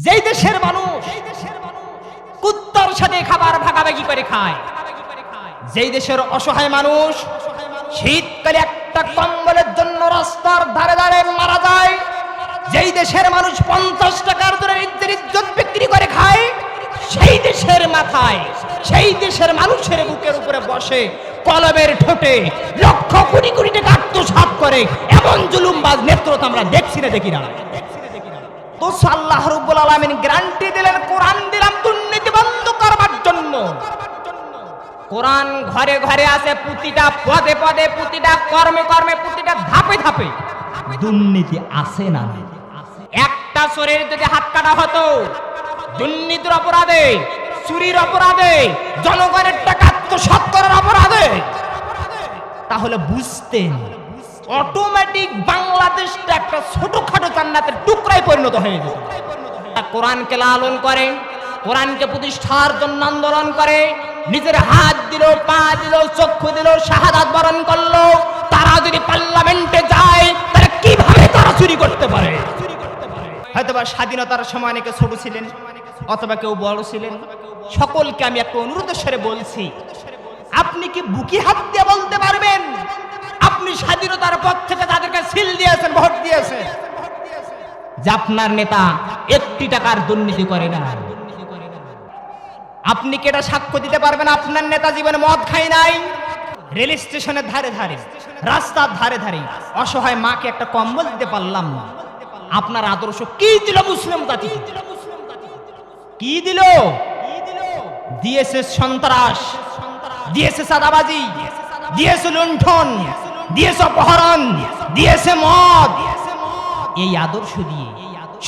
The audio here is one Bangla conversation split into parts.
যেই দেশের মানুষ কুত্তার সাথে খাবার ভাগাভাগি করে খায়, যেই দেশের অসহায় মানুষ শীতকালে একটা কম্বলের জন্য রাস্তার ধারে ধারে মারা যায়, যেই দেশের মানুষ 50 টাকার জন্য নিজের ইজ্জত বিক্রি করে খায়, সেই দেশের মাথায়, সেই দেশের মানুষের বুকের উপরে বসে কলমের ঠোঁটে লক্ষ কোটি কোটি টাকা আত্মসাৎ করে এমন জুলুমবাজ নেতৃত্ব আমরা দেখছি না, দেখি না। তো আল্লাহ রাব্বুল আলামিন গ্যারান্টি দিলেন, কোরআন দিলাম দুর্নীতি বন্ধ করবার জন্য। কোরআন ঘরে ঘরে আছে, প্রতিটা পদে পদে, প্রতিটা কর্মে কর্মে, প্রতিটা ধাপে ধাপে দুর্নীতি আছে না? একটা চোরের যদি হাত কাটা হতো দুর্নীতির অপরাধে, চুরির অপরাধে, জনগণের টাকা আত্মসাৎ করার অপরাধে, তাহলে বুঝতেন অটোমেটিক বাংলাদেশটা একটা ছোটখাটো জান্নাতের টুকরায় পরিণত হয়ে যেত। কোরআনকে লালন করে, কোরআনকে প্রতিষ্ঠার জন্য আন্দোলন করে, নিজের হাত দিল, পা দিল, চক্ষু দিল, শাহাদাত বরণ করলো। তারা যদি পার্লামেন্টে যায় তারা কিভাবে তারা চুরি করতে পারে? হয়তোবা স্বাধীনতার সময় অনেকে ছোট ছিলেন অথবা কেউ বড় ছিলেন। সকলকে আমি একটা অনুরোধের স্বরে বলছি, আপনি কি বুকি হাত দিয়ে বলতে পারবেন আপনি স্বাধীনতার পর থেকে তাদেরকে সিল দিয়েছেন, ভোট দিয়েছেন, যে আপনার নেতা 1 টাকার দুর্নীতি করে না? আপনি কি এটা সাক্ষ্য দিতে পারবেন আপনার নেতা জীবনে মদ খায় নাই? রেল স্টেশনের ধারে ধারে, রাস্তার ধারে ধারে অসহায় মাকে একটা কম্বল দিতে পারলাম না? আপনার আদর্শ কি দিল মুসলিম জাতি? কি দিল? দিয়েছে সন্ত্রাস, দিয়েছে চাঁদাবাজি, দিয়েছে লুণ্ঠন, দিয়েছে অপহরণ, দিয়েছে মদ। এই আদর্শ দিয়ে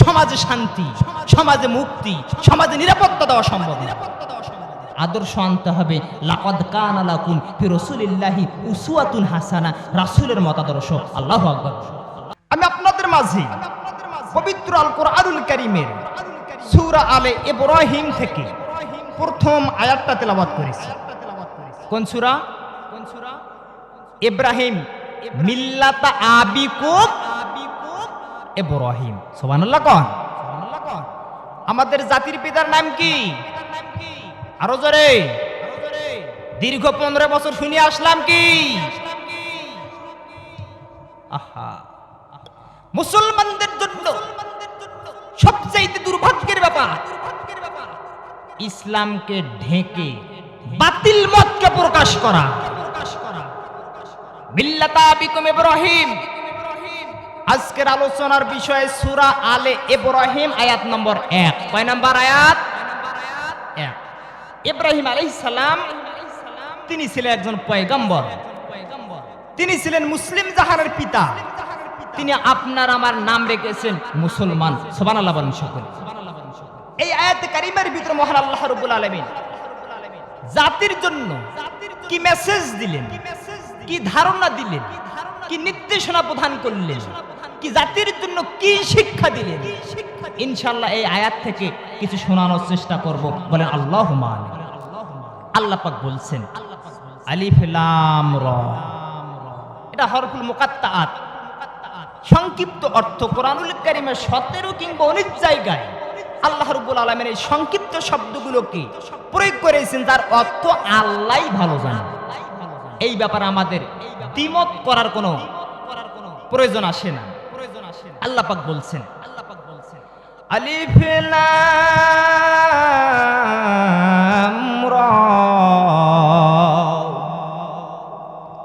সমাজে শান্তি, সমাজে মুক্তি, সমাজে নিরাপত্তা দেওয়া সম্ভব না। আদর্শ আনতে হবে লাকাদ কানা লাকুম ফি রাসূলিল্লাহি উসওয়াতুন হাসানা, রাসূলের মতাদর্শ। আল্লাহু আকবার। আমি আপনাদের মাঝে পবিত্র আল কোরআনুল কারীমের সূরা আলে ইব্রাহিম থেকে প্রথম আয়াতটা তেলাওয়াত করেছি। কোন সূরা? ইব্রাহিম, মিল্লাতা আবিকুম ইব্রাহিম। সুবহানাল্লাহ কোন? আমাদের জাতির পিতার নাম কি? আরো জোরে। দীর্ঘ 15 বছর শুনে আসলাম কি? আহা, মুসলমানদের জন্য সবচেয়ে দুর্ভাগ্যের ব্যাপার ইসলামকে ঢেকে বাতিল মতকে প্রকাশ করা। মিল্লাতা আবিকুম ইব্রাহিম। আজকের আলোচনার বিষয় সূরা আলে ইব্রাহিম আয়াত নম্বর 1। কয় নাম্বার আয়াত? 1। ইব্রাহিম আলাইহিস সালাম তিনি ছিলেন একজন পয়গম্বর, তিনি ছিলেন মুসলিম জাহানের পিতা। তিনি আপনার আমার নাম রেখেছেন মুসলমান। সুবহানাল্লাহ বলেন সকলে। এই আয়াতে কারিমার ভিতরে মহান আল্লাহ রাব্বুল আলামিন জাতির জন্য কি মেসেজ দিলেন, কি ধারণা দিলেন, কি নির্দেশনা প্রদান করলেন, কি জাতির জন্য কি শিক্ষা দিলেন, ইনশাআল্লাহ এই আয়াত থেকে কিছু শোনানোর চেষ্টা করব। বলেন আল্লাহুম্মা আমিন। আল্লাহ পাক বলছেন আলিফ লাম রা, এটা হরফুল মুকাত্তাআত, সংক্ষিপ্ত অর্থ। কোরআনুল কারীমের 17 কিংবা 19 জায়গায় আল্লাহ রাব্বুল আলামিন এই সংক্ষিপ্ত শব্দগুলোকে প্রয়োগ করেছেন, যার অর্থ আল্লাহই ভালো জানেন। এই ব্যাপারে আমাদের দ্বিমত করার কোনো প্রয়োজন আসে না। আল্লাহ পাক বলছেন আলিফ লাম রা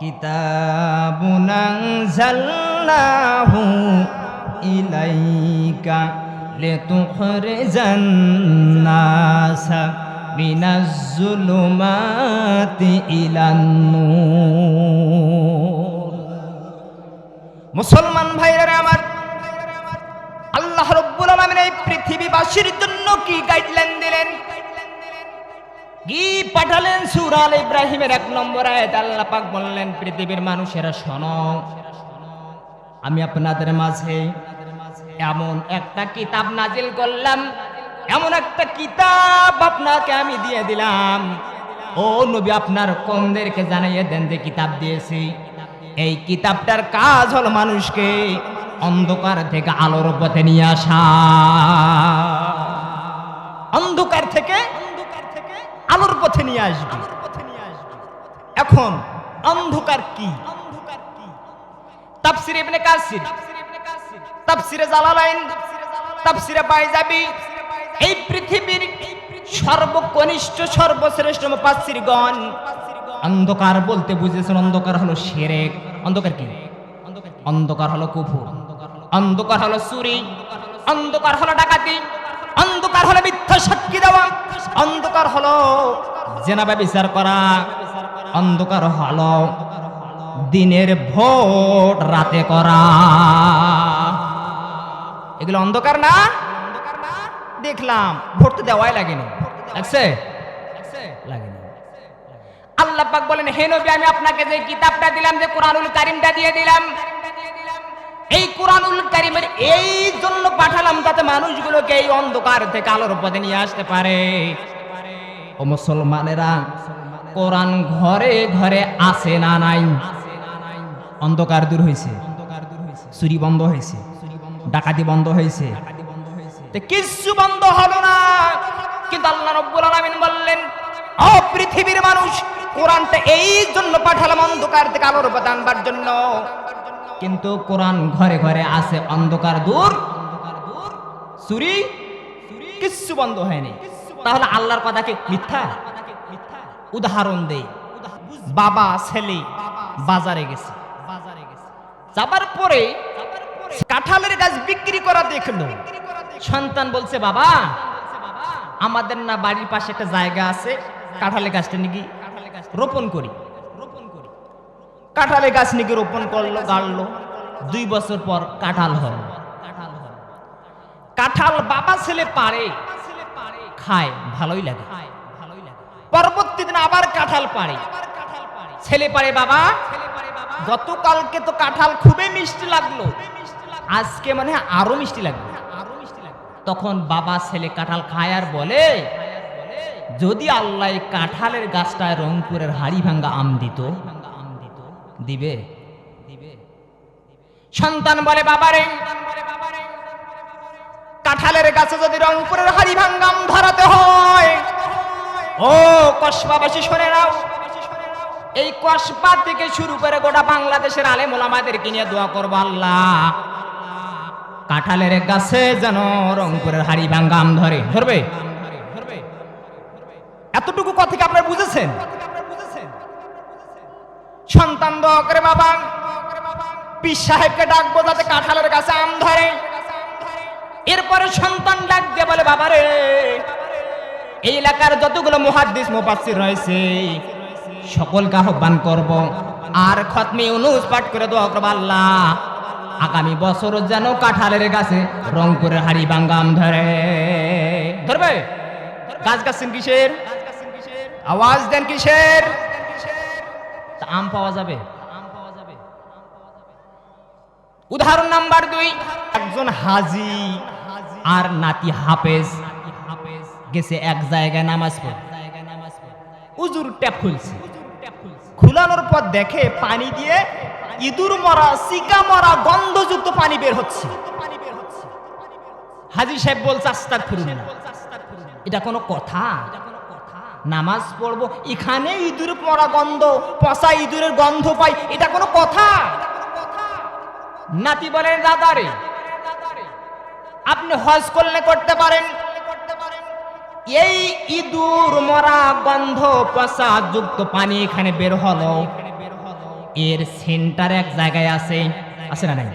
কিতাবুন আনজালনাহু ইলাইকা লিতুখরিজান নাসা মিনাজ যুলুমাতি ইলান নূর। মুসলমান ভাইরা আমার, আল্লাহ রাব্বুল আলামিন এই পৃথিবীবাসীর জন্য কি গাইডলাইন দিলেন, কি পাঠালেন? সূরা আলে ইব্রাহিমের 1 নম্বর আয়াত আল্লাহ পাক বললেন, পৃথিবীর মানুষেরা শোনো, আমি আপনাদের মাঝে এমন একটা কিতাব নাজিল করলাম, এমন একটা কিতাব আপনাকে আমি দিয়ে দিলাম। ও নবী, আপনার কওমদেরকে জানিয়ে দেন যে কিতাব দিয়েছি। এই কিতাবটার কাজ হলো মানুষকে অন্ধকার থেকে আলোর পথে নিয়ে আসা। নিয়ে আসবে। এখন অন্ধকার কি? তাফসীর ইবনে কাসির, তাফসীরে জালালাইন, তাফসীরে বাইজাবি, এই পৃথিবীর সর্বকনিষ্ঠ সর্বশ্রেষ্ঠ মুফাসসিরগণ অন্ধকার বলতে বুঝেছেন অন্ধকার হলো শিরক। অন্ধকার কি? অন্ধকার হলো কুফর, অন্ধকার হলো চুরি, অন্ধকার হলো ডাকাতি, অন্ধকার হলো মিথ্যা সাক্ষী দেওয়া, অন্ধকার হলো জিনা ব্যভিচার করা, অন্ধকার হলো দিনের ভোট রাতে করা। এগুলো অন্ধকার না? দেখলাম ভোট তো দেওয়াই লাগেনি, লাগছে? লাগেনি। আল্লাহ পাক বলেন, হে নবী, আমি আপনাকে যে কিতাবটা দিলাম, যে কোরআনুল কারীমটা দিয়ে দিলাম, এই কোরআনুল কারীমের এই জন্য পাঠালাম যাতে মানুষগুলোকে এই অন্ধকার থেকে আলোর পথে নিয়ে আসতে পারে। ও মুসলমানেরা, কোরআন ঘরে ঘরে আছে না নাই? অন্ধকার দূর হয়েছে, চুরি বন্ধ হয়েছে, ডাকাতি বন্ধ হয়েছে, কিচ্ছু বন্ধ হলো না। কিন্তু আল্লাহ রাব্বুল আলামিন বললেন, ও পৃথিবীর মানুষ, কোরআনটা এই জন্য পাঠালাম অন্ধকার থেকে আলোর পথে আনবার জন্য। কিন্তু কোরআন ঘরে ঘরে আছে, অন্ধকার দূর, চুরি কিচ্ছু বন্ধ হয়নি। তাহলে আল্লাহর কথা কি মিথ্যা? উদাহরণ দেই, বাবা ছেলে বাজারে গেছে, যাবার পরে কাঁঠালের গাছ বিক্রি করা দেখলো। সন্তান বলছে, বাবা, আমাদের না বাড়ির পাশে একটা জায়গা আছে, কাঁঠালের গাছটা নাকি রোপণ করি। কাঁঠালের গাছ নাকি রোপণ করলো, গাড়লো, 2 বছর পর কাঁঠাল হলো। কাঁঠাল বাবা ছেলে পারে, খায়, ভালোই লাগে। পরবর্তী দিন আবার কাঁঠাল পারে, ছেলে পারে, বাবা গতকালকে তো কাঁঠাল খুবই মিষ্টি লাগলো, আজকে মানে আরো মিষ্টি লাগলো। তখন বাবা ছেলে কাঁঠাল খায় আর বলে, যদি আল্লাহ কাঁঠালের গাছটায় রংপুরের হাড়ি ভাঙ্গা আম দিত, দিবে? সন্তান বলে, বাবারে, কাঁঠালের গাছে যদি রংপুরের হাড়ি ভাঙ্গা আম ধরাতে হয়, ও কসবাবাসী শুনে নাও, এই কসবা থেকে শুরু করে গোটা বাংলাদেশের আলেম ওলামাদেরকে নিয়ে দোয়া করবো, আল্লাহ কাঁঠালের গাছে যেন রংপুরের হাড়ি ভাঙ্গা আম ধরবে। এতটুকু কথা কি আপনারা বুঝেছেন? সন্তান দোয়া করে, বাবা পীর সাহেবকে ডাকবো যাতে কাঁঠালের গাছে আম ধরে। এরপরে সন্তান ডাক দিয়ে বলে, বাবারে, এই এলাকার যতগুলো মুহাদ্দিস মুফাসসির রয়েছে সকলকে আহ্বান করব, আর খতমে ইউনূস পাঠ করে দোয়া করব, আল্লাহ আগামী বছর যেন কাঁঠালের গাছে রংপুরের হাড়ি ভাঙ্গা আম ধরবে। গাছ গাছেন কিসের? আওয়াজ দেন কিসের? আম পাওয়া যাবে। উদাহরণ নাম্বার 2, একজন হাজি আর নাতি হাফেজ গেছে এক জায়গায় নামাজ পড়তে। হুজুর ট্যাপ খুলছে, খুলানোর পর দেখে পানি দিয়ে ইঁদুর মরা, চিকা মরা, গন্ধযুক্ত পানি বের হচ্ছে। হাজি সাহেব বলছে, আস্তাগফিরুল্লাহ, এটা কোনো কথা? নামাজ পড়বো, এখানে ইঁদুর মরা গন্ধ, পচা ইঁদুরের গন্ধ পাই, এটা কোনো কথা? নাতি বলেন, দাদারে, আপনি হজ করলে করতে পারেন, এই ইঁদুর মরা গন্ধ পচা যুক্ত পানি এখানে বের হলো, এর সেন্টার এক জায়গায় আছে না নাই?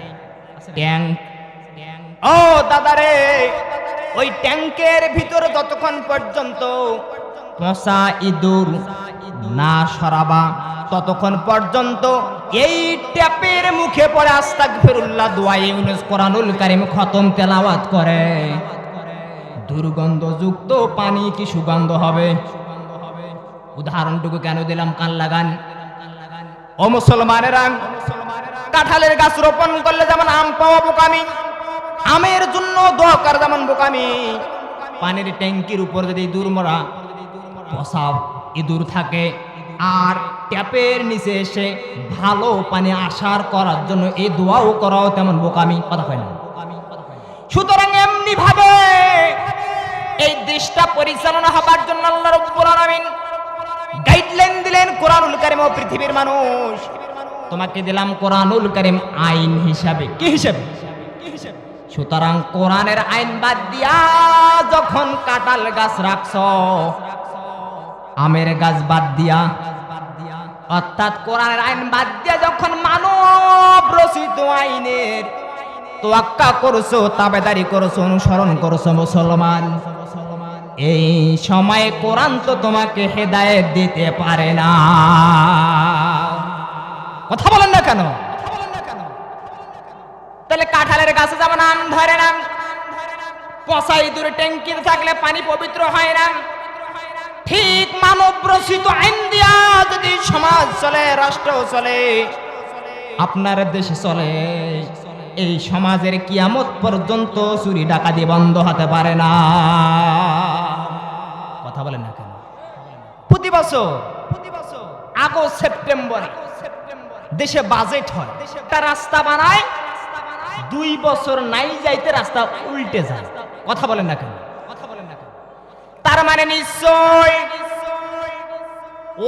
ট্যাঙ্ক। ও দাদারে, ওই ট্যাঙ্কের ভিতরে যতক্ষণ পর্যন্ত পচা ইঁদুর না সরাবা ততক্ষণ পর্যন্ত এই ট্যাপের মুখে পড়ে আস্তাগফিরুল্লাহ দোয়া ইউনূস কোরআনুল কারীম খতম তেলাওয়াত করে, দুর্গন্ধযুক্ত পানি কি সুগন্ধ হবে? উদাহরণটুকু কেন দিলাম, কান লাগান। ও মুসলমানেরা, কাঁঠালের গাছ রোপণ করলে যেমন আম পাওয়া বোকামি, আমের জন্য দোয়া করা যেমন বোকামি, পানির ট্যাঙ্কির উপর যদি ইঁদুর মরা পচা ইঁদুর থাকে আর ট্যাপের নিচে এসে ভালো পানি আসার করার জন্য এই দোয়াও করাও তেমন বোকামি, কথা হয় না? সুতরাং এমনি ভাবে এই দৃষ্টা পরিচালনা হবার জন্য আল্লাহ রাব্বুল আলামিন দিলেন কোরআনুল কারীম। ও পৃথিবীর মানুষ, তোমাকে দিলাম কোরআনুল কারীম আইন হিসাবে। কি হিসাবে? সুতরাং কোরআনের আইন বাদ দিয়া যখন কাঁঠাল গাছ রাখছো, আমের গাছ বাদ দিয়া, অর্থাৎ কোরআনের আইন বাদ দিয়া যখন মানব রচিত আইনের তোয়াক্কা করছো, তাবেদারি করছো, অনুসরণ করছো মুসলমান, এই সময়ে কোরআন তো তোমাকে হেদায়েত দিতে পারে না। কথা বলেন না কেন? তাহলে কাঁঠালের গাছে যেমন আম ধরে না, পচা ইঁদুর ট্যাঙ্কিতে থাকলে পানি পবিত্র হয় না, ঠিক মানব রচিত আইন দিয়া যদি সমাজ চলে, রাষ্ট্র চলে, আপনার দেশে চলে, এই সমাজের কিয়ামত পর্যন্ত চুরি ডাকাতি বন্ধ হতে পারে না। কথা বলেন না কেন? প্রতি বছর আগস্ট সেপ্টেম্বরে দেশে বাজেট হয়, একটা রাস্তা বানায়, 2 বছর নাই যাইতে রাস্তা উল্টে যায়। কথা বলেন না কেন? তার মানে নিশ্চয়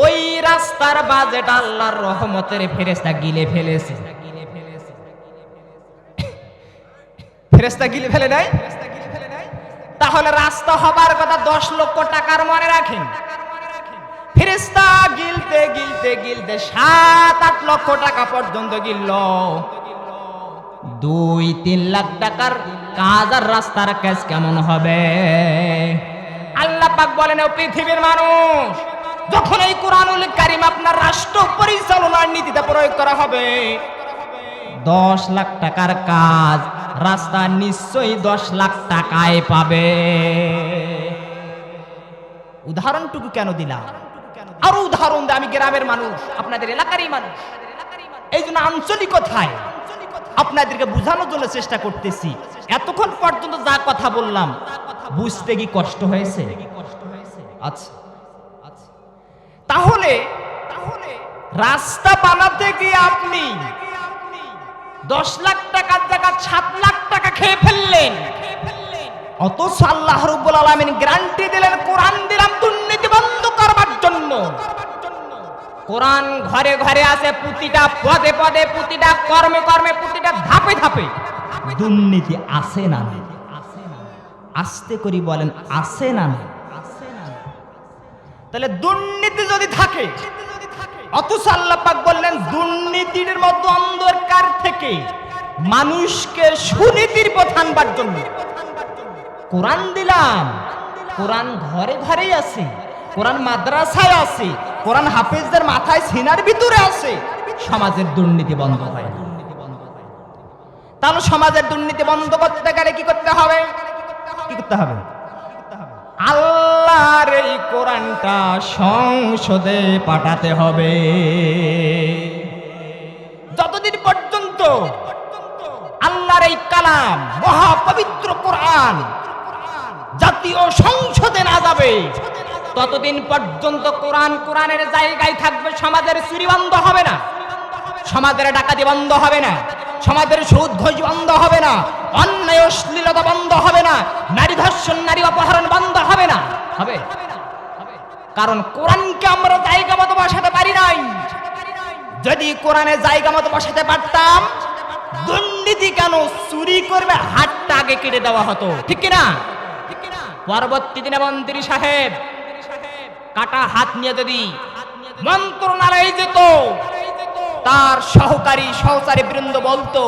ওই রাস্তার বাজেট আল্লাহর রহমতের ফেরেশতা গিলে ফেলেছে। ফেরেশতা গিলে ফেলে নাই? তাহলে রাস্তা হবার কথা 10 লক্ষ টাকার মনে রাখেন, ফেরেশতা গিলতে গিলতে গিলতে 7-8 লক্ষ টাকা পর্যন্ত গিলল। 2-3 লাখ টাকার কাজ আর রাস্তার কাজ কেমন হবে? আল্লাহ পাক বলেন, ও পৃথিবীর মানুষ, যখন এই কোরআনুল কারীম আপনার রাষ্ট্র পরিচালনার নীতিতে প্রয়োগ করা হবে, 10 লাখ টাকার কাজ রাস্তা নিশ্চয়ই 10 লাখ টাকায় পাবে। উদাহরণটুকু কেন দিলাম? আরো উদাহরণ দেয়, আমি গ্রামের মানুষ, আপনাদের এলাকারই মানুষ, এই জন্য আঞ্চলিকতায় আপনাদেরকে বোঝানোর জন্য চেষ্টা করতেছি। এতক্ষণ পর্যন্ত যা কথা বললাম বুঝতে কি কষ্ট হয়েছে? আচ্ছা, তাহলে রাস্তা বানাতে গিয়ে আপনি 10 লাখ টাকার জায়গা 7 লাখ টাকা খেয়ে ফেললেন, অথচ আল্লাহ রাব্বুল আলামিন গ্যারান্টি দিলেন, কোরআন দিলাম দুর্নীতি বন্ধ করবার জন্য। কোরআন ঘরে ঘরে আছে, প্রতিটা পদে পদে, প্রতিটা কর্মে কর্মে, প্রতিটা ধাপে ধাপে দুর্নীতি আছে না নাই? আস্তে করে বলেন, আছে না নাই? তাহলে দুর্নীতি যদি থাকে, অথচ আল্লাহ পাক বললেন দুর্নীতির মতো অন্ধকার থেকে মানুষকে সুনীতির পথ আনবার জন্য কোরআন দিলাম। কোরআন ঘরে ঘরেই আছে, কোরআন মাদ্রাসায় আছে, কোরআন হাফেজদের মাথায় সিনার ভিতরে আছে। সমাজের দুর্নীতি বন্ধ হয় না। তাহলে সমাজের দুর্নীতি বন্ধ করতে গেলে কি করতে হবে? কি করতে হবে? আল্লাহর এই কোরআনটা সংসদে পাঠাতে হবে। যতদিন পর্যন্ত আল্লাহর এই কালাম, মহাপবিত্র কোরআন জাতীয় সংসদে না যাবে, ততদিন পর্যন্ত কোরআনের জায়গায় থাকবে। সমাজের চুরি বন্ধ হবে না, সমাজের ডাকাতি বন্ধ হবে না, সমাজের সুদ ঘুষ বন্ধ হবে না, অন্যায় অশ্লীলতা বন্ধ হবে না, নারী ধর্ষণ, নারী অপহরণ বন্ধ হবে না। হবে? কারণ কোরআনকে আমরা জায়গা মতো বসাতে পারি নাই। যদি কোরআনে জায়গা মতো বসাতে পারতাম, দুর্নীতি কেন, চুরি করবে হাতটা আগে কেটে দেওয়া হতো। ঠিক কিনা? পরবর্তী দিনে মন্ত্রী সাহেব কাটা হাত নিয়ে যদি মন্ত্রণালয়ে যেত, তার সহচারী বৃন্দ বলতো,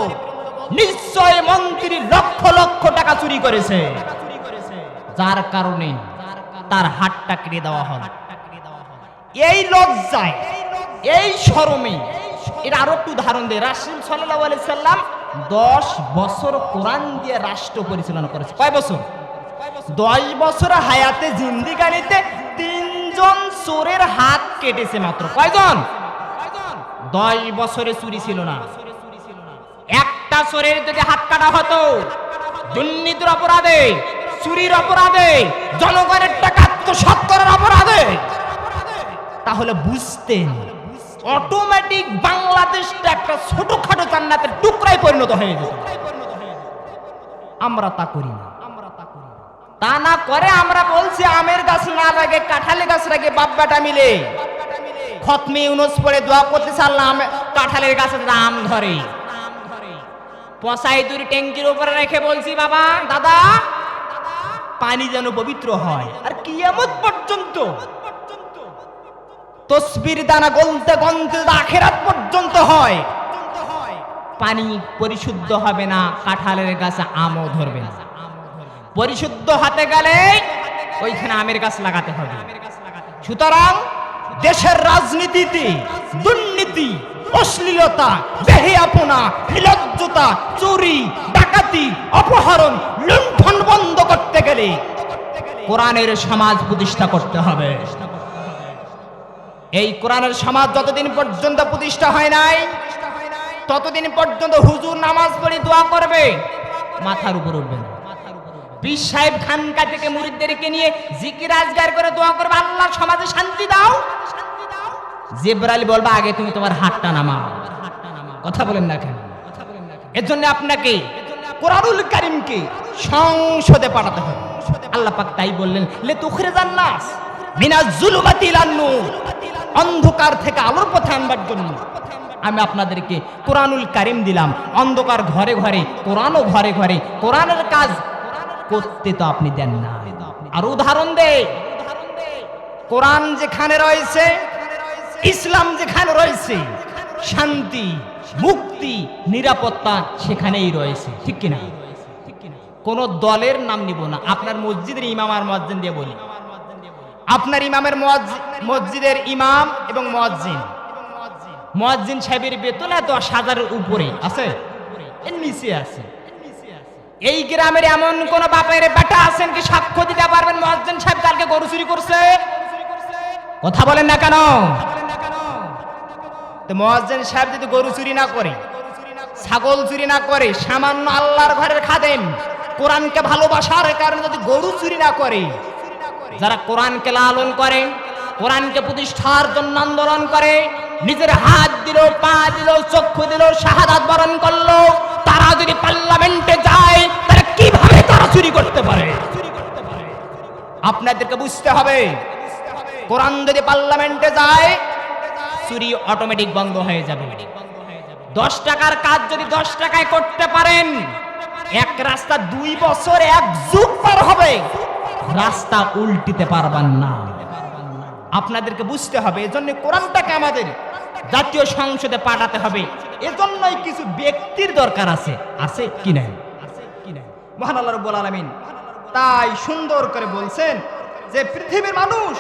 নিশ্চয় মন্ত্রী লক্ষ লক্ষ টাকা চুরি করেছে, যার কারণে তার হাতটা কেটে দেওয়া হল। এই লজ্জায়, এই শরমে, এর আরো একটু উদাহরণ দেয়। রাসূল সাল্লাল্লাহু আলাইহি সাল্লাম 10 বছর কোরআন দিয়ে রাষ্ট্র পরিচালনা করেছে। কয় বছর? 10 বছর হায়াতে জিন্দিগানিতে 3 জন চোরের হাত কেটেছে মাত্র। কয়জন? 10 বছরে চুরি ছিল না। একটা চোরের যদি হাত কাটা হতো, দুর্নীতির অপরাধে, চুরির অপরাধে, জনগণের টাকা আত্মসাৎ করার অপরাধে, তাহলে বুঝতেন অটোমেটিক বাংলাদেশটা একটা ছোটখাটো জান্নাতের টুকরায় পরিণত হয়ে যেত। আমরা তা করি না। তা না করে আমরা বলছি আমের গাছ না লাগে, কাঁঠালের গাছ লাগে, বাপ বেটা মিলে খতমে ইউনুস পড়ে দোয়া করতে চাললাম, কাঁঠালের গাছে আম ধরে। পচাই দূর ট্যাঙ্কির উপরে রেখে বলছি, বাবা দাদা পানি যেন পবিত্র হয়। আর কিয়ামত পর্যন্ত তসবির দানা গলতে গলতে আখিরাত পর্যন্ত হয়, পানি পরিশুদ্ধ হবে না, কাঁঠালের গাছে আমও ধরবে না। পরিশুদ্ধ হতে গেলে ওইখানে আমের গাছ লাগাতে হবে। সুতরাং দেশের রাজনীতিতে দুর্নীতি, অশ্লীলতা, বেহেয়াপনা, নির্লজ্জতা, চুরি, ডাকাতি, অপহরণ, লুণ্ঠন বন্ধ করতে গেলে কোরআনের সমাজ প্রতিষ্ঠা করতে হবে। এই কোরআনের সমাজ যতদিন পর্যন্ত প্রতিষ্ঠা হয় নাই, ততদিন পর্যন্ত হুজুর নামাজ পড়ে দোয়া করবে, মাথার উপর উঠবে না। পীর সাহেব খানকা থেকে মুরিদদেরকে নিয়ে জিকির আজগার করে দোয়া করবে, আল্লাহ সমাজে শান্তি দাও। জিবরাইল বলবে আগে তুমি তোমার হাতটা নামাও। কথা বলেন না কেন? এর জন্য আপনাকে কোরআনুল কারীমকে সংসদে পাঠাতে হবে। আল্লাহ পাক তাই বললেন, লে তুখরিজান নাস মিনাজ যুলুমাতি ইলান নূর, অন্ধকার থেকে আলোর পথে আনবার জন্য আমি আপনাদেরকে কোরআনুল কারীম দিলাম। অন্ধকার ঘরে ঘরে, কোরআনও ঘরে ঘরে, কোরআনের কাজ করতে তো আপনি দেন না। আর উদাহরণ দে, কোরআন যেখানে রয়েছে, ইসলাম যেখানে রয়েছে, শান্তি, মুক্তি, নিরাপত্তা সেখানেই রয়েছে, ঠিক কিনা? কোন দলের নাম নিব না, আপনার মসজিদের ইমাম আর মুয়াজ্জিন দিয়ে বলি। আপনার ইমামের মসজিদের ইমাম এবং মুয়াজ্জিন সাহেবের বেতন 10,000-এর উপরে আছে, এর নিচে আছে। এই গ্রামের এমন কোন বাপের বেটা আছেন কি সাক্ষ্য দিতে পারবেন মুয়াজ্জিন সাহেব কালকে গরু চুরি করছে? কথা বলেন না কেন? তো মুয়াজ্জিন সাহেব যদি গরু চুরি না করে, ছাগল চুরি না করে, সামান্য আল্লাহর ঘরের খাদেম, কোরআনকে ভালোবাসার কারণে যদি গরু চুরি না করে, যারা কোরআনকে লালন করে, কোরআনকে প্রতিষ্ঠার জন্য আন্দোলন করে, নিজের হাত দিল, পা দিল, চক্ষু দিল, শাহাদাত বরণ করলো, তারা যদি পার্লামেন্টে যায় তারা কিভাবে তারা চুরি করতে পারে? আপনাদেরকে বুঝতে হবে, কোরআন যদি পার্লামেন্টে যায় চুরি অটোমেটিক বন্ধ হয়ে যাবে। 10 টাকার কাজ যদি 10 টাকায় করতে পারেন, এক রাস্তা 2 বছর 1 যুগ পার হবে, রাস্তা উল্টিতে পারবেন না। আপনাদেরকে বুঝতে হবে। এজন্য কোরআনটাকে আমাদের জাতীয় সংসদে পাঠাতে হবে। এজন্যই কিছু ব্যক্তির দরকার আছে, আছে কি নাই? মহান আল্লাহ রাব্বুল আলামিন তাই সুন্দর করে বলছেন যে পৃথিবীর মানুষ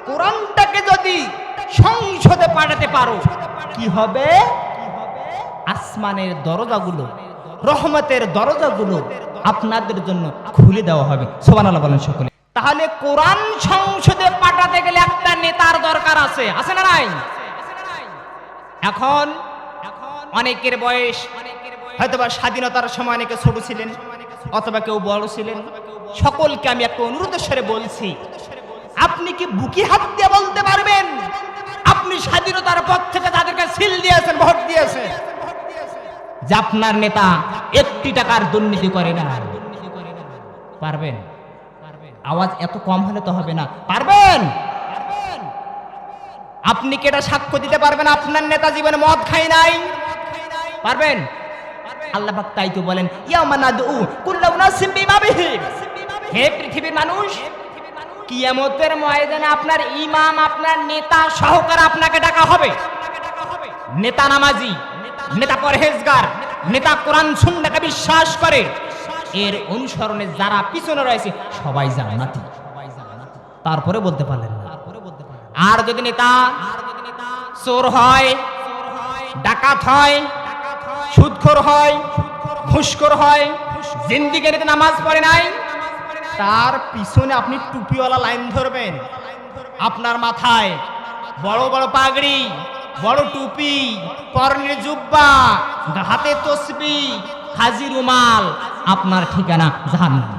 কোরআনটাকে যদি সংসদে পাঠাতে পারো, কি হবে? আসমানের দরজাগুলো, রহমতের দরজাগুলো আপনাদের জন্য খুলে দেওয়া হবে। সুবহানাল্লাহ বলেন সকলে। তাহলে কোরআন সংসদে পাঠাতে গেলে একটা নেতার দরকার আছে, আছে না নাই? এখন অনেকের বয়স হয়তোবা স্বাধীনতার সময় অনেকে ছোট ছিলেন অথবা কেউ বড় ছিলেন। সকলকে আমি একটা অনুরোধের স্বরে বলছি, আপনি কি বুকে হাত দিয়ে বলতে পারবেন আপনি স্বাধীনতার পর থেকে তাদেরকে সিল দিয়েছেন, ভোট দিয়েছেন, যে আপনার নেতা 1 টাকার দুর্নীতি করে না? পারবেন? আওয়াজ এত কম হলে তো হবে না। পারবেন? আপনি কি এটা সাক্ষ্য দিতে পারবেন আপনার নেতা জীবনে মদ খায় নাই? পারবেন? আল্লাহ পাক তাই তো বলেন, ইয়াউমা নাদউ কুল্লু উনাসিম বিমামিহিম। হে পৃথিবীর মানুষ, কিয়ামতের ময়দানে আপনার ইমাম, আপনার নেতা সহকারে আপনাকে ডাকা হবে। নেতা নামাজি, নেতা পরহেজগার, নেতা কোরআন সুন্নাহকে বিশ্বাস করে, এর অনুসরণে যারা পিছনে রয়েছে সবাই জান্নাতি। তারপরে বলতে পারলেন না। আর যদি নেতা চোর হয়, ডাকাত হয়, সুদখোর হয়, ঘুষখোর হয়, জিন্দিগিতে নামাজ পড়ে নাই, তার পিছনে আপনি টুপিওয়ালা লাইন ধরবেন। আপনার মাথায় বড় বড় পাগড়ি, বড় টুপি, পরনের জুব্বা, হাতে তসবিহ, হাজি রুমাল, আপনার ঠিকানা জাহান্নাম।